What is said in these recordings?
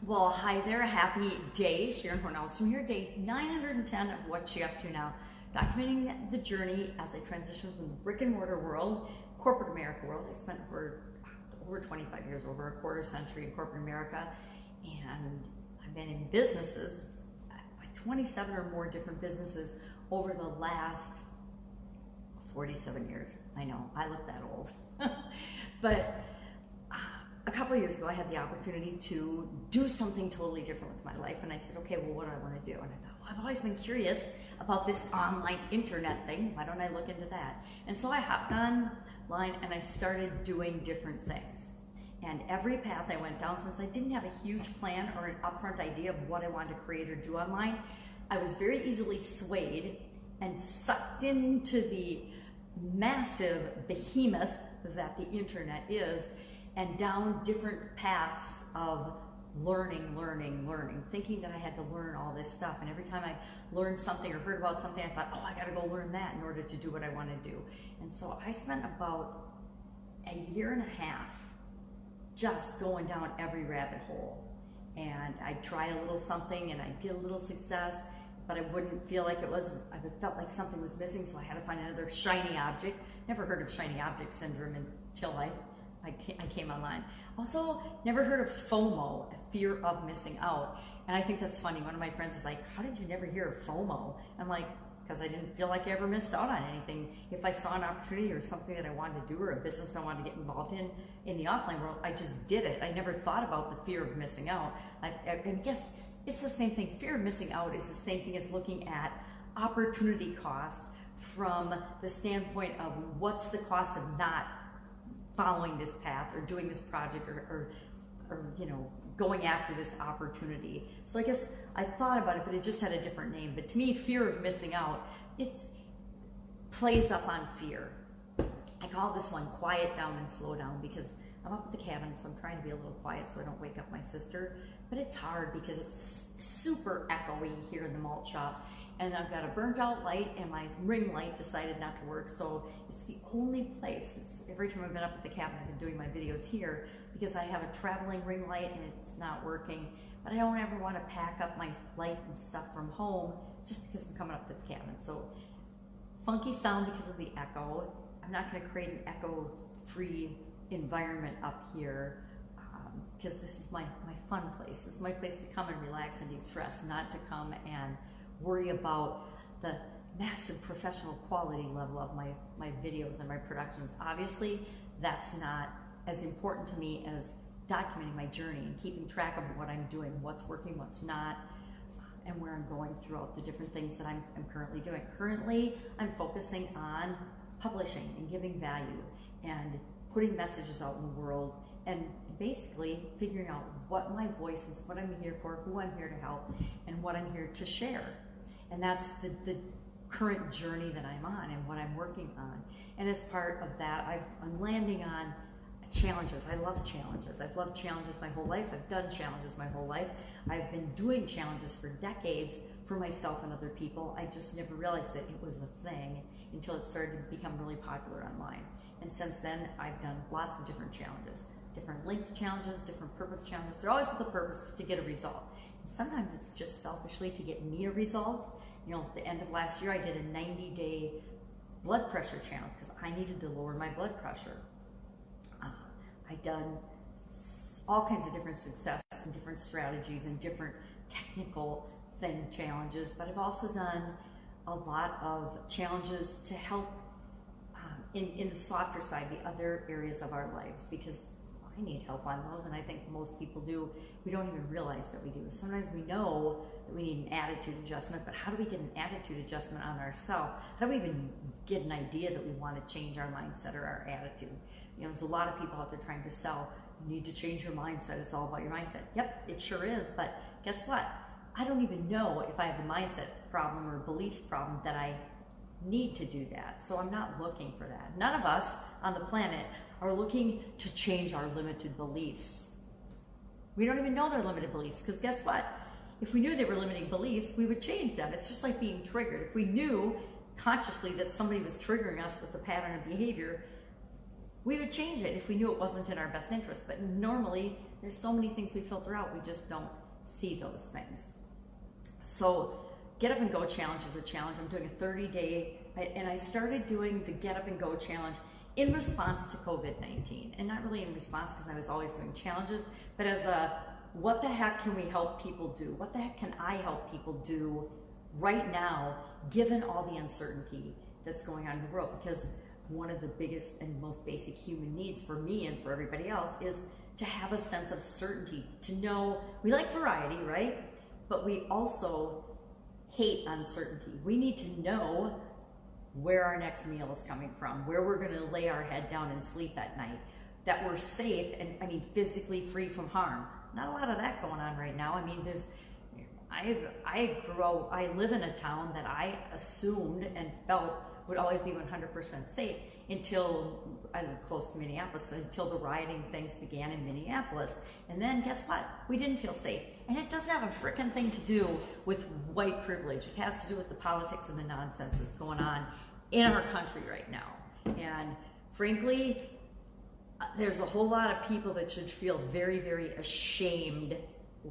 Well, hi there. Happy day. Sharon Horne-Ellstrom here. Day 910 of What's She Up To Now. Documenting the journey as I transition from the brick and mortar world, corporate America world. I spent over 25 years, over a quarter century in corporate America. And I've been in businesses, like 27 or more different businesses over the last 47 years. I know, I look that old. But a couple of years ago, I had the opportunity to do something totally different with my life. And I said, okay, well, what do I want to do? And I thought, well, I've always been curious about this online internet thing. Why don't I look into that? And so I hopped online and I started doing different things. And every path I went down, since I didn't have a huge plan or an upfront idea of what I wanted to create or do online, I was very easily swayed and sucked into the massive behemoth that the internet is, and down different paths of learning, thinking that I had to learn all this stuff. And every time I learned something or heard about something, I thought, oh, I gotta go learn that in order to do what I want to do. And so I spent about a year and a half just going down every rabbit hole. And I'd try a little something and I'd get a little success, but I wouldn't feel like it was, I felt like something was missing, so I had to find another shiny object. Never heard of shiny object syndrome until I came online. Also, never heard of FOMO, fear of missing out. And I think that's funny. One of my friends was like, how did you never hear of FOMO? I'm like, because I didn't feel like I ever missed out on anything. If I saw an opportunity or something that I wanted to do or a business I wanted to get involved in the offline world, I just did it. I never thought about the fear of missing out. I guess it's the same thing. Fear of missing out is the same thing as looking at opportunity costs from the standpoint of what's the cost of not following this path or doing this project or you know, going after this opportunity. So I guess I thought about it, but it just had a different name. But to me, fear of missing out, it plays up on fear. I call this one quiet down and slow down because I'm up at the cabin, so I'm trying to be a little quiet so I don't wake up my sister. But it's hard because it's super echoey here in the malt shop. And I've got a burnt out light and my ring light decided not to work. So it's the only place, every time I've been up at the cabin, I've been doing my videos here because I have a traveling ring light and it's not working. But I don't ever want to pack up my light and stuff from home just because I'm coming up to the cabin. So funky sound because of the echo. I'm not going to create an echo-free environment up here because this is my fun place. This is my place to come and relax and de-stress, not to come and worry about the massive professional quality level of my videos and my productions. Obviously, that's not as important to me as documenting my journey and keeping track of what I'm doing, what's working, what's not, and where I'm going throughout the different things that I'm currently doing. Currently, I'm focusing on publishing and giving value and putting messages out in the world and basically figuring out what my voice is, what I'm here for, who I'm here to help, and what I'm here to share. And that's the current journey that I'm on and what I'm working on. And as part of that, I'm landing on challenges. I love challenges. I've loved challenges my whole life. I've done challenges my whole life. I've been doing challenges for decades for myself and other people. I just never realized that it was a thing until it started to become really popular online. And since then, I've done lots of different challenges, different length challenges, different purpose challenges. They're always with a purpose to get a result. And sometimes it's just selfishly to get me a result. You know, at the end of last year, I did a 90-day blood pressure challenge because I needed to lower my blood pressure. I've done all kinds of different success and different strategies and different technical challenges, but I've also done a lot of challenges to help in the softer side, the other areas of our lives, because I need help on those, and I think most people do. We don't even realize that we do. Sometimes we know that we need an attitude adjustment, but how do we get an attitude adjustment on ourselves? How do we even get an idea that we want to change our mindset or our attitude? You know, there's a lot of people out there trying to sell, you need to change your mindset, it's all about your mindset. Yep, it sure is, but guess what? I don't even know if I have a mindset problem or a beliefs problem that I need to do that. So I'm not looking for that. None of us on the planet are looking to change our limited beliefs. We don't even know they're limited beliefs, because guess what? If we knew they were limiting beliefs, we would change them. It's just like being triggered. If we knew consciously that somebody was triggering us with a pattern of behavior, we would change it if we knew it wasn't in our best interest. But normally, there's so many things we filter out, we just don't see those things. So Get Up and Go Challenge is a challenge. I'm doing a 30-day, and I started doing the Get Up and Go Challenge in response to COVID-19, and not really in response because I was always doing challenges, but as a, what the heck can we help people do? What the heck can I help people do right now, given all the uncertainty that's going on in the world? Because one of the biggest and most basic human needs for me and for everybody else is to have a sense of certainty, to know, we like variety, right? But we also hate uncertainty. We need to know where our next meal is coming from, where we're going to lay our head down and sleep at night, that we're safe and, I mean, physically free from harm. Not a lot of that going on right now. I mean, there's, I live in a town that I assumed and felt would always be 100% safe until I live close to Minneapolis, until the rioting things began in Minneapolis. And then guess what? We didn't feel safe. And it doesn't have a frickin' thing to do with white privilege. It has to do with the politics and the nonsense that's going on in our country right now. And frankly, there's a whole lot of people that should feel very, very ashamed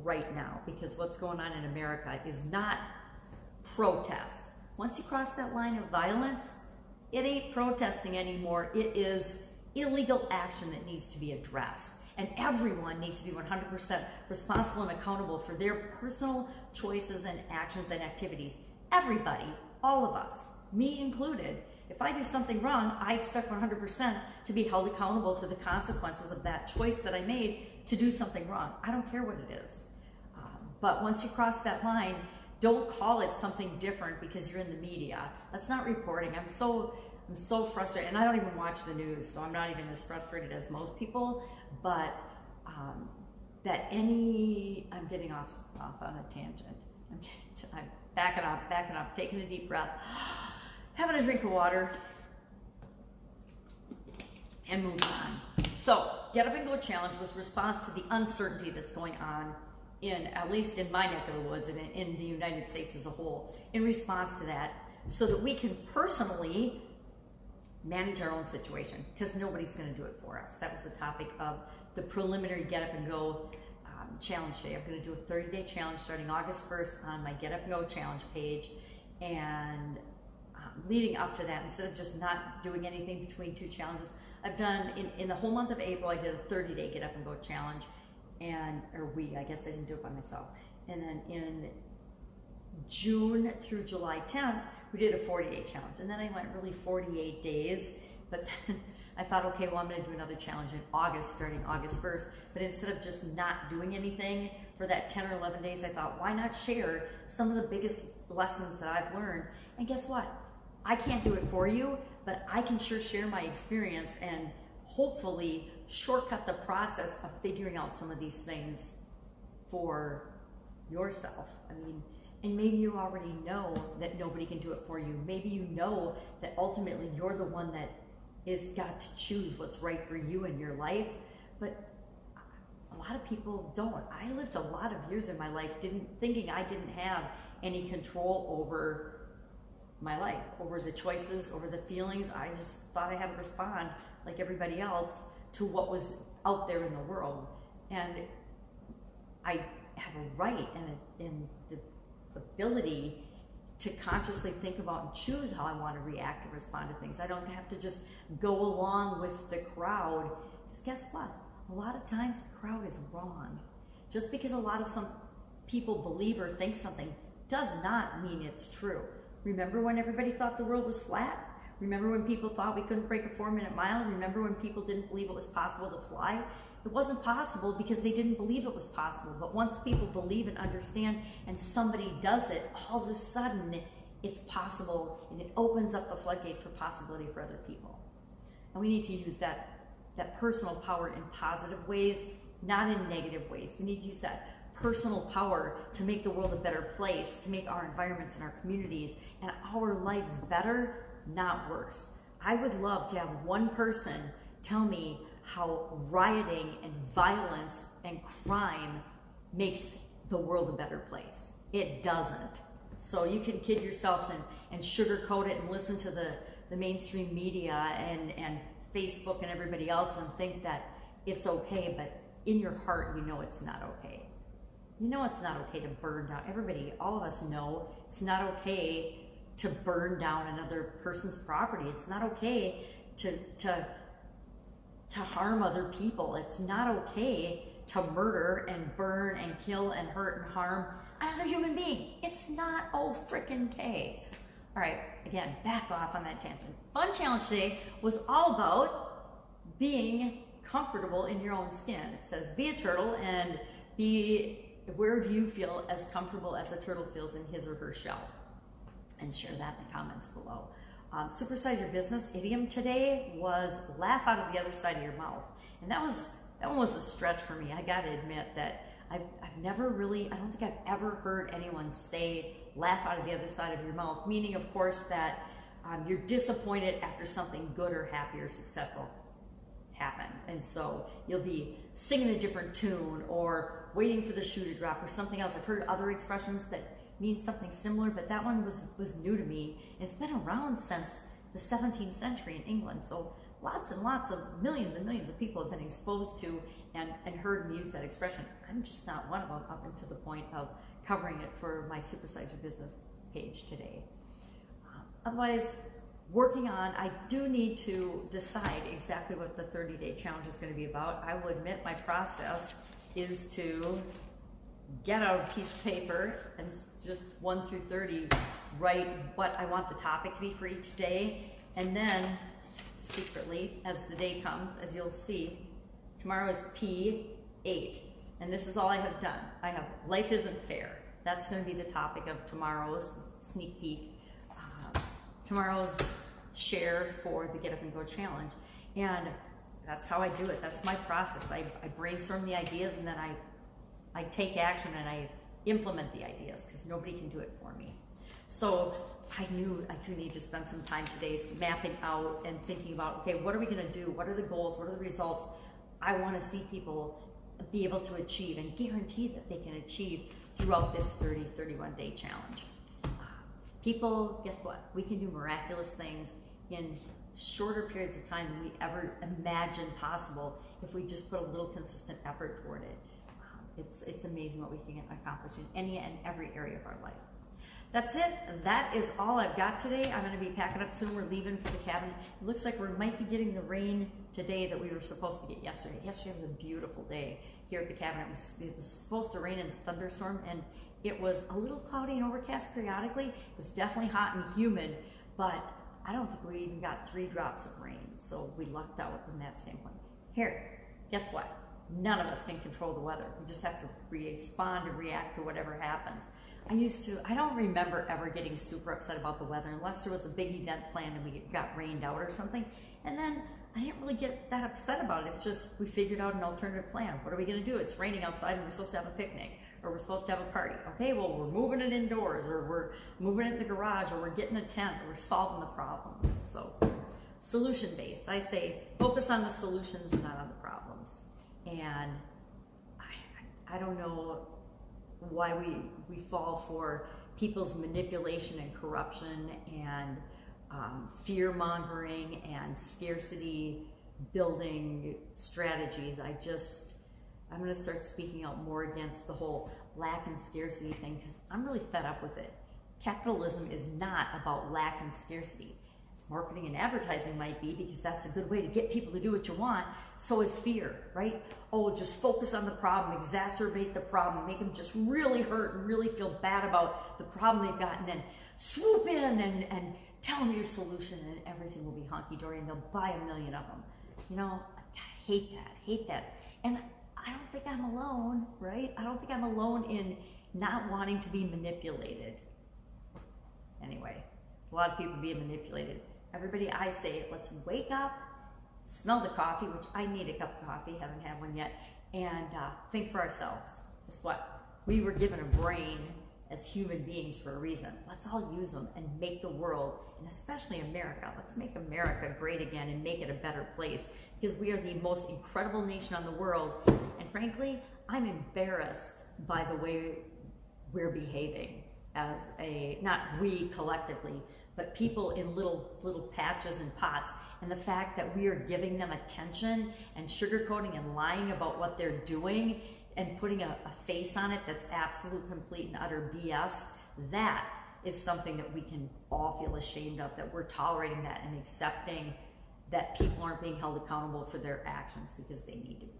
right now, because what's going on in America is not protests. Once you cross that line of violence, it ain't protesting anymore. It is illegal action that needs to be addressed. And everyone needs to be 100% responsible and accountable for their personal choices and actions and activities. Everybody, all of us, me included. If I do something wrong, I expect 100% to be held accountable to the consequences of that choice that I made to do something wrong. I don't care what it is. But once you cross that line, don't call it something different because you're in the media. That's not reporting. I'm so frustrated, and I don't even watch the news, so I'm not even as frustrated as most people. But I'm getting off on a tangent. I'm backing up, taking a deep breath, having a drink of water, and moving on. So, Get Up and Go Challenge was response to the uncertainty that's going on at least in my neck of the woods and in the United States as a whole, in response to that, so that we can personally manage our own situation, because nobody's going to do it for us. That was the topic of the preliminary Get Up and Go challenge today. I'm going to do a 30-day challenge starting August 1st on my Get Up and Go challenge page, and leading up to that, instead of just not doing anything between two challenges, I've done, in the whole month of April, I did a 30-day Get Up and Go challenge, I guess I didn't do it by myself. And then in June through July 10th, we did a 40-day challenge. And then I went really 48 days, but then I thought, okay, well, I'm gonna do another challenge in August, starting August 1st. But instead of just not doing anything for that 10 or 11 days, I thought, why not share some of the biggest lessons that I've learned? And guess what? I can't do it for you, but I can sure share my experience and hopefully shortcut the process of figuring out some of these things for yourself. I mean, and maybe you already know that nobody can do it for you. Maybe you know that ultimately you're the one that is got to choose what's right for you in your life, but a lot of people don't. I lived a lot of years in my life thinking I didn't have any control over my life, over the choices, over the feelings. I just thought I had to respond like everybody else to what was out there in the world. And I have a right and the ability to consciously think about and choose how I want to react and respond to things. I don't have to just go along with the crowd, because guess what? A lot of times the crowd is wrong. Just because some people believe or think something does not mean it's true. Remember when everybody thought the world was flat? Remember when people thought we couldn't break a 4-minute mile? Remember when people didn't believe it was possible to fly? It wasn't possible because they didn't believe it was possible. But once people believe and understand and somebody does it, all of a sudden it's possible, and it opens up the floodgates for possibility for other people. And we need to use that personal power in positive ways, not in negative ways. We need to use that personal power to make the world a better place, to make our environments and our communities and our lives better, not worse. I would love to have one person tell me how rioting and violence and crime makes the world a better place. It doesn't. So you can kid yourself and sugarcoat it and listen to the mainstream media and Facebook and everybody else and think that it's okay, but in your heart, you know it's not okay. You know it's not okay to burn down. Everybody, all of us know it's not okay to burn down another person's property. It's not okay to harm other people. It's not okay to murder and burn and kill and hurt and harm another human being. It's not frickin' okay. All right, again, back off on that tangent. Fun challenge today was all about being comfortable in your own skin. It says be a turtle and where do you feel as comfortable as a turtle feels in his or her shell? And share that in the comments below. Supersize your business idiom today was laugh out of the other side of your mouth. And that one was a stretch for me. I gotta admit that I've never really, I don't think I've ever heard anyone say laugh out of the other side of your mouth, meaning of course that you're disappointed after something good or happy or successful happened. And so you'll be singing a different tune or waiting for the shoe to drop or something else. I've heard other expressions that mean something similar, but that one was new to me. And it's been around since the 17th century in England. So lots and lots of millions and millions of people have been exposed to and heard me use that expression. I'm just not one of them up until the point of covering it for my Supersize Your Business page today. Otherwise, working on, I do need to decide exactly what the 30-day challenge is going to be about. I will admit my process is to get out a piece of paper and just 1 through 30 write what I want the topic to be for each day, and then secretly, as the day comes, as you'll see, tomorrow is P8, and this is all I have done. I have life isn't fair. That's going to be the topic of tomorrow's sneak peek. Tomorrow's share for the Get Up and Go challenge, and that's how I do it. That's my process. I brainstorm the ideas, and then I take action and I implement the ideas because nobody can do it for me. So I knew I do need to spend some time today mapping out and thinking about, okay, what are we going to do? What are the goals? What are the results I want to see people be able to achieve and guarantee that they can achieve throughout this 31 day challenge? People, guess what? We can do miraculous things in shorter periods of time than we ever imagined possible if we just put a little consistent effort toward it. It's amazing what we can accomplish in any and every area of our life. That's it. That is all I've got today. I'm going to be packing up soon. We're leaving for the cabin. It looks like we might be getting the rain today that we were supposed to get yesterday. Yesterday was a beautiful day here at the cabin. It was supposed to rain and thunderstorm, and it was a little cloudy and overcast periodically. It was definitely hot and humid, but I don't think we even got 3 drops of rain, so we lucked out from that standpoint. Here, guess what? None of us can control the weather. We just have to respond and react to whatever happens. I don't remember ever getting super upset about the weather unless there was a big event planned and we got rained out or something. And then I didn't really get that upset about it. It's just we figured out an alternative plan. What are we going to do? It's raining outside and we're supposed to have a picnic, or we're supposed to have a party. Okay, well, we're moving it indoors, or we're moving it in the garage, or we're getting a tent, or we're solving the problem. So solution-based. I say focus on the solutions, not on the problems. And I don't know why we fall for people's manipulation and corruption and fear-mongering and scarcity building strategies. I'm going to start speaking out more against the whole lack and scarcity thing because I'm really fed up with it. Capitalism is not about lack and scarcity. Marketing and advertising might be, because that's a good way to get people to do what you want. So is fear, right? Oh, just focus on the problem, exacerbate the problem, make them just really hurt and really feel bad about the problem they've got, and then swoop in and tell them your solution and everything will be hunky-dory and they'll buy 1 million of them. You know, I hate that. And I don't think I'm alone, right? I don't think I'm alone in not wanting to be manipulated. Anyway, a lot of people being manipulated. Everybody, I say, let's wake up, smell the coffee, which I need a cup of coffee, haven't had one yet, and think for ourselves. Guess what? We were given a brain as human beings for a reason. Let's all use them and make the world, and especially America, let's make America great again and make it a better place, because we are the most incredible nation on the world, and frankly, I'm embarrassed by the way we're behaving as not we collectively, but people in little patches and pots. and the fact that we are giving them attention and sugarcoating and lying about what they're doing and putting a face on it that's absolute, complete, and utter BS, that is something that we can all feel ashamed of, that we're tolerating that and accepting that people aren't being held accountable for their actions because they need to be.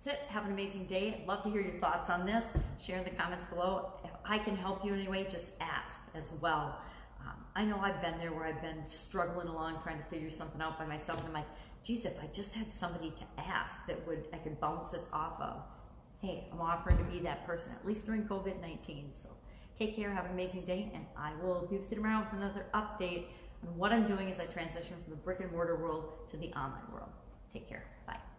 That's it. Have an amazing day. I'd love to hear your thoughts on this. Share in the comments below. If I can help you in any way, just ask as well. I know I've been there where I've been struggling along trying to figure something out by myself, and I'm like, geez, if I just had somebody to ask that I could bounce this off of. Hey, I'm offering to be that person, at least during COVID-19. So take care, have an amazing day, and I will be with you tomorrow with another update on what I'm doing as I transition from the brick and mortar world to the online world. Take care. Bye.